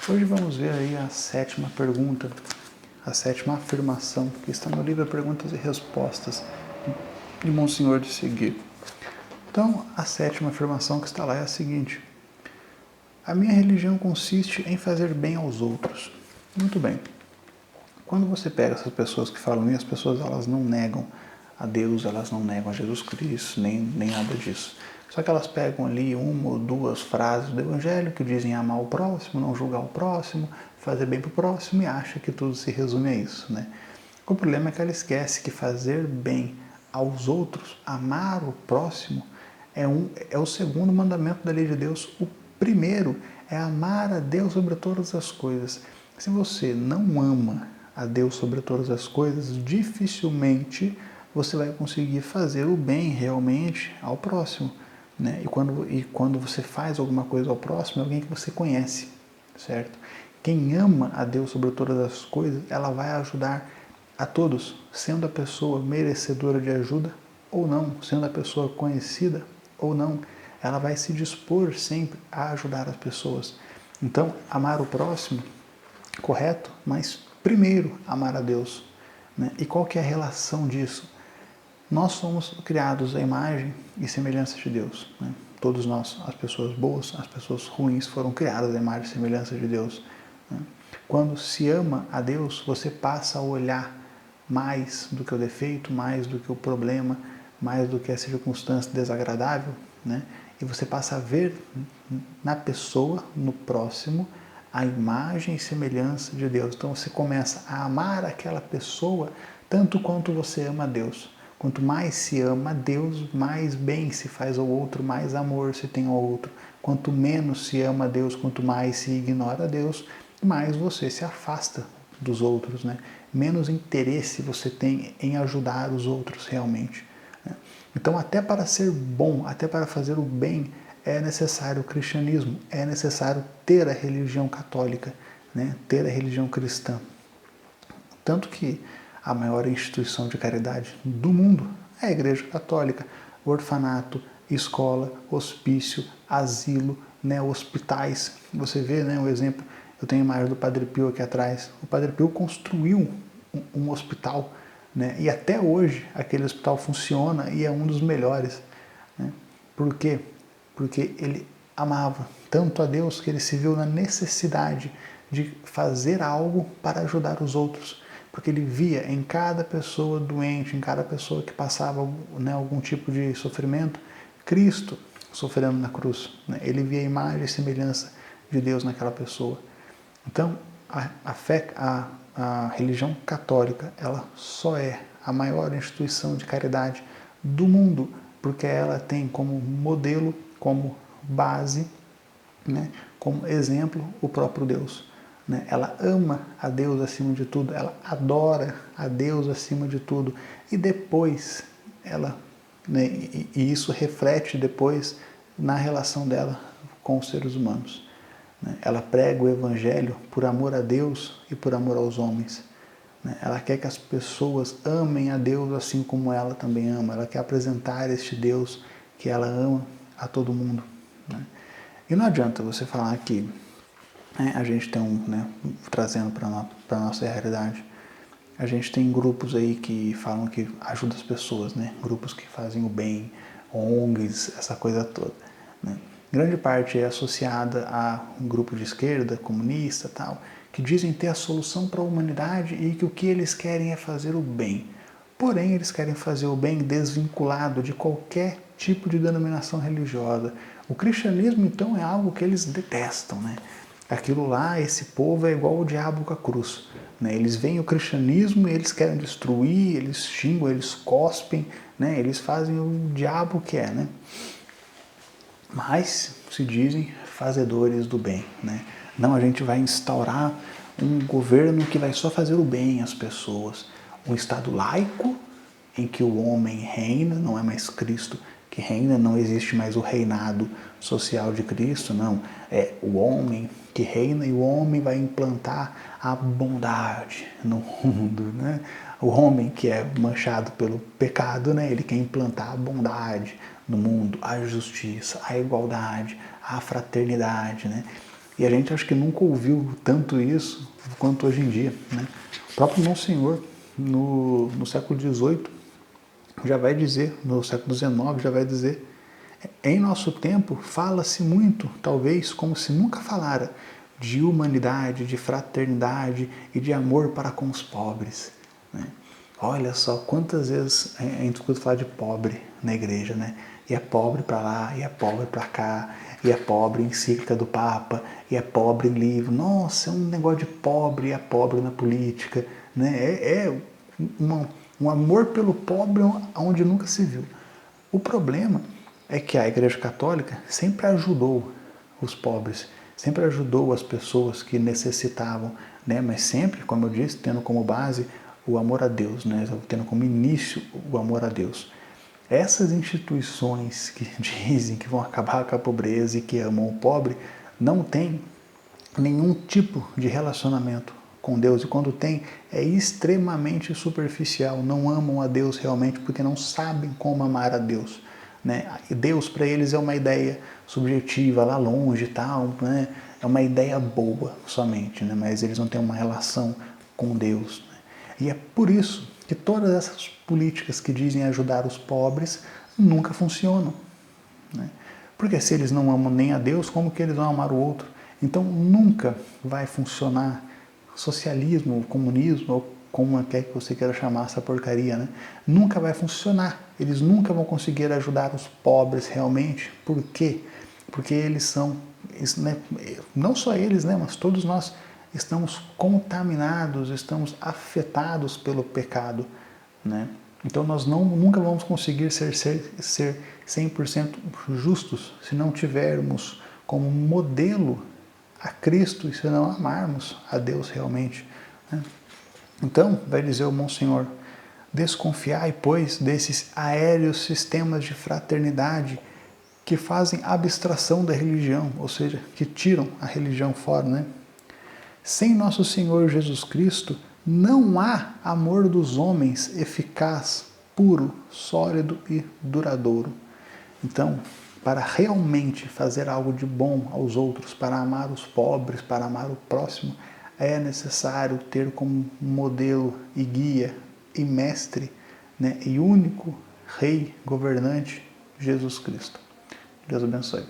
Hoje vamos ver aí a sétima pergunta, a sétima afirmação, que está no livro Perguntas e Respostas, de Monsenhor de Seguir. Então, a sétima afirmação que está lá é a seguinte: a minha religião consiste em fazer bem aos outros. Muito bem. Quando você pega essas pessoas que falam isso, as pessoas elas não negam a Deus, elas não negam a Jesus Cristo, nem nada disso. Só que elas pegam ali uma ou duas frases do Evangelho que dizem amar o próximo, não julgar o próximo, fazer bem para o próximo e acha que tudo se resume a isso, né? O problema é que ela esquece que fazer bem aos outros, amar o próximo, é o segundo mandamento da lei de Deus. O primeiro é amar a Deus sobre todas as coisas. Se você não ama a Deus sobre todas as coisas, dificilmente você vai conseguir fazer o bem realmente ao próximo, né? E quando você faz alguma coisa ao próximo, é alguém que você conhece, certo? Quem ama a Deus sobre todas as coisas, ela vai ajudar a todos, sendo a pessoa merecedora de ajuda ou não, sendo a pessoa conhecida ou não, ela vai se dispor sempre a ajudar as pessoas. Então, amar o próximo, correto, mas primeiro amar a Deus, né? E qual que é a relação disso? Nós somos criados à imagem e semelhança de Deus, né? Todos nós, as pessoas boas, as pessoas ruins, foram criadas à imagem e semelhança de Deus, né? Quando se ama a Deus, você passa a olhar mais do que o defeito, mais do que o problema, mais do que a circunstância desagradável, né? E você passa a ver na pessoa, no próximo, a imagem e semelhança de Deus. Então você começa a amar aquela pessoa tanto quanto você ama a Deus. Quanto mais se ama a Deus, mais bem se faz ao outro, mais amor se tem ao outro. Quanto menos se ama a Deus, quanto mais se ignora a Deus, mais você se afasta dos outros, né? Menos interesse você tem em ajudar os outros realmente, né? Então, até para ser bom, até para fazer o bem, é necessário o cristianismo, é necessário ter a religião católica, né? Ter a religião cristã. Tanto que a maior instituição de caridade do mundo é a Igreja Católica. Orfanato, escola, hospício, asilo, né, hospitais. Você vê, né, um exemplo, eu tenho a imagem do Padre Pio aqui atrás. O Padre Pio construiu um hospital, né, e até hoje aquele hospital funciona e é um dos melhores, né? Por quê? Porque ele amava tanto a Deus que ele se viu na necessidade de fazer algo para ajudar os outros, porque ele via em cada pessoa doente, em cada pessoa que passava, né, algum tipo de sofrimento, Cristo sofrendo na cruz, né? Ele via a imagem e semelhança de Deus naquela pessoa. Então, a religião católica, ela só é a maior instituição de caridade do mundo, porque ela tem como modelo, como base, né, como exemplo, o próprio Deus, né? Ela ama a Deus acima de tudo, ela adora a Deus acima de tudo, e depois ela, né, e isso reflete depois na relação dela com os seres humanos, né? Ela prega o Evangelho por amor a Deus e por amor aos homens, né? Ela quer que as pessoas amem a Deus assim como ela também ama, ela quer apresentar este Deus que ela ama a todo mundo, né? E não adianta você falar que, né, a gente tem né, trazendo para a nossa realidade, a gente tem grupos aí que falam que ajudam as pessoas, né? Grupos que fazem o bem, ONGs, essa coisa toda, né? Grande parte é associada a um grupo de esquerda, comunista, tal, que dizem ter a solução para a humanidade e que o que eles querem é fazer o bem. Porém, eles querem fazer o bem desvinculado de qualquer tipo de denominação religiosa. O cristianismo, então, é algo que eles detestam, né? Aquilo lá, esse povo é igual o diabo com a cruz, né? Eles veem o cristianismo e eles querem destruir, eles xingam, eles cospem, né? Eles fazem o diabo que é, né? Mas se dizem fazedores do bem, né? Não, a gente vai instaurar um governo que vai só fazer o bem às pessoas. Um Estado laico, em que o homem reina, não é mais Cristo que reina, não existe mais o reinado social de Cristo, não. É o homem que reina e o homem vai implantar a bondade no mundo, né? O homem que é manchado pelo pecado, né? Ele quer implantar a bondade no mundo, a justiça, a igualdade, a fraternidade, né? E a gente acho que nunca ouviu tanto isso quanto hoje em dia, né? O próprio Monsenhor, no século XVIII, já vai dizer, no século XIX já vai dizer, em nosso tempo fala-se muito, talvez como se nunca falara, de humanidade, de fraternidade e de amor para com os pobres, né? Olha só quantas vezes a gente escuta falar de pobre na igreja, né? E é pobre para lá, e é pobre para cá, e é pobre em encíclica do Papa, e é pobre em livro. Nossa, é um negócio de pobre, e é pobre na política, né? Um amor pelo pobre onde nunca se viu. O problema é que a Igreja Católica sempre ajudou os pobres, sempre ajudou as pessoas que necessitavam, né? Mas sempre, como eu disse, tendo como base o amor a Deus, né? Tendo como início o amor a Deus. Essas instituições que dizem que vão acabar com a pobreza e que amam o pobre, não têm nenhum tipo de relacionamento com Deus, e quando tem, é extremamente superficial, não amam a Deus realmente porque não sabem como amar a Deus, né? Deus para eles é uma ideia subjetiva, lá longe e tal, né? É uma ideia boa somente, né? Mas eles não têm uma relação com Deus, né? E é por isso que todas essas políticas que dizem ajudar os pobres nunca funcionam, né? Porque se eles não amam nem a Deus, como que eles vão amar o outro? Então nunca vai funcionar socialismo, comunismo, ou como quer que você queira chamar essa porcaria, né? Nunca vai funcionar. Eles nunca vão conseguir ajudar os pobres realmente. Por quê? Porque eles são, né, não só eles, né, mas todos nós estamos contaminados, estamos afetados pelo pecado, né? Então nós nunca vamos conseguir ser 100% justos se não tivermos como modelo a Cristo e se não amarmos a Deus realmente, né? Então, vai dizer o Monsenhor, desconfiai, pois, desses aéreos sistemas de fraternidade que fazem abstração da religião, ou seja, que tiram a religião fora, né? Sem nosso Senhor Jesus Cristo, não há amor dos homens eficaz, puro, sólido e duradouro. Então, para realmente fazer algo de bom aos outros, para amar os pobres, para amar o próximo, é necessário ter como modelo e guia e mestre, né, e único Rei, governante, Jesus Cristo. Deus abençoe.